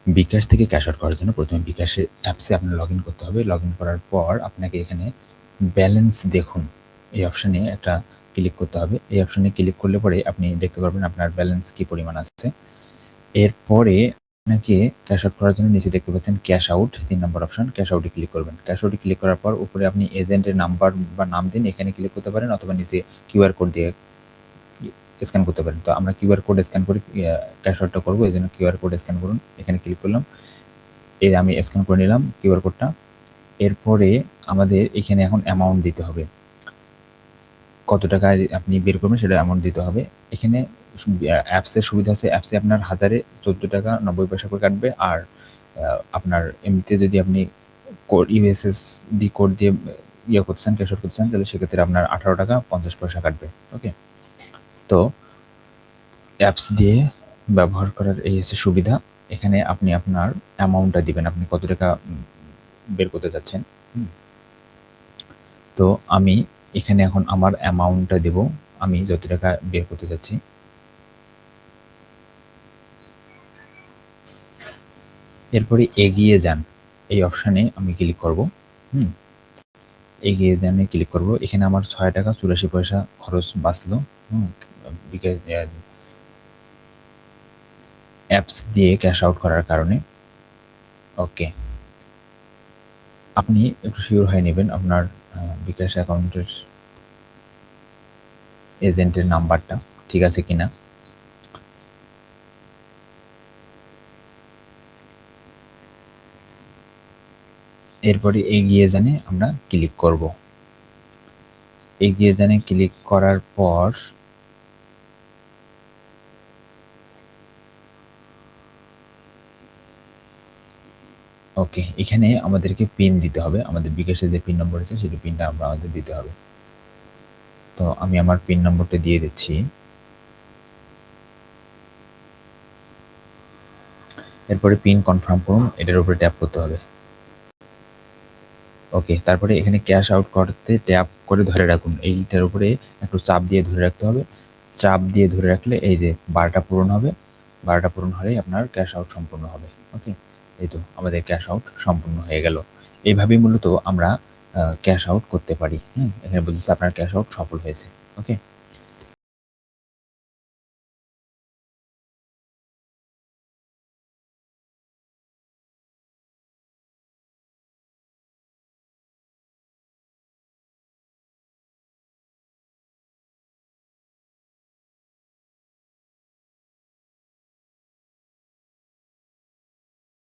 বিকাশ থেকে cash out করার জন্য প্রথমে বিকাশের অ্যাপসে আপনার লগ ইন করতে হবে। লগ ইন করার পর আপনাকে এখানে ব্যালেন্স দেখুন এই অপশানে একটা ক্লিক করতে হবে। এই অপশানে ক্লিক করলে পরে আপনি দেখতে পারবেন আপনার ব্যালেন্স কী পরিমাণ আছে। এরপরে আপনাকে ক্যাশ আউট করার জন্য নিচে দেখতে পাচ্ছেন ক্যাশ আউট ৩ নম্বর অপশান, ক্যাশ আউটে ক্লিক করবেন। ক্যাশ আউটে ক্লিক করার পর উপরে আপনি এজেন্টের নাম্বার বা নাম দিন, এখানে ক্লিক করতে পারেন অথবা নিচে কিউআর কোড দিয়ে স্ক্যান করতে পারেন। তো আমরা কিউআর কোড স্ক্যান করে ক্যাশ আউটটা করবো, এই জন্য কিউআর কোড স্ক্যান করুন। এখানে ক্লিক করলাম, এই আমি স্ক্যান করে নিলাম কিউআর কোডটা। এরপরে আমাদের এখানে এখন অ্যামাউন্ট দিতে হবে, কত টাকা আপনি বের করবেন সেটা অ্যামাউন্ট দিতে হবে। এখানে অ্যাপসের সুবিধা আছে, অ্যাপসে আপনার 1000-এ 14 টাকা 90 পয়সা করে কাটবে। আর আপনার এমনিতে যদি আপনি ইউএসএসডি কোড দিয়ে করতে চান, ক্যাশ আউট করতে চান, তাহলে সেক্ষেত্রে আপনার 18 টাকা 50 পয়সা কাটবে। ওকে, তো অ্যাপস দিয়ে ব্যবহার করার এই হচ্ছে সুবিধা। এখানে আপনি আপনার অ্যামাউন্টটা দিবেন, আপনি কত টাকা বের করতে চাচ্ছেন। তো আমি এখানে এখন আমার অ্যামাউন্টটা দেব, আমি যত টাকা বের করতে চাচ্ছি। এরপরে এগিয়ে যান এই অপশানে আমি ক্লিক করব। এগিয়ে যানে ক্লিক করব। এখানে আমার 6 টাকা 84 পয়সা খরচ বাঁচলো বিকজ অ্যাপস দিয়ে ক্যাশ আউট করার কারণে। ওকে, আপনি একটু শিওর হয়ে নেবেন আপনার বিকাশ অ্যাকাউন্টের এজেন্টের নাম্বারটা ঠিক আছে কিনা। এরপরে এগিয়ে যানে আমরা ক্লিক করব। এগিয়ে যানে ক্লিক করার পর ওকে, এখানে আমাদেরকে পিন দিতে হবে, আমাদের বিকাশের যে পিন নম্বর আছে সেটা পিনটা আমাদের দিতে হবে। তো আমি আমার পিন নম্বরটা দিয়ে দিচ্ছি। এরপরে পিন কনফার্ম করুন, এটার উপরে ট্যাপ করতে হবে। ওকে, তারপরে এখানে ক্যাশ আউট করতে ট্যাপ করে ধরে রাখুন, এইটার উপরে একটু চাপ দিয়ে ধরে রাখতে হবে। চাপ দিয়ে ধরে রাখলে এই যে 12টা পূরণ হবে, 12টা পূরণ হলেই আপনার ক্যাশ আউট সম্পূর্ণ হবে। ওকে, এই তো আমাদের ক্যাশ আউট সম্পূর্ণ হয়ে গেল। এইভাবেই মূলত আমরা ক্যাশ আউট করতে পারি। এখানে বলতেছে আপনার ক্যাশ আউট সফল হয়েছে। ওকে।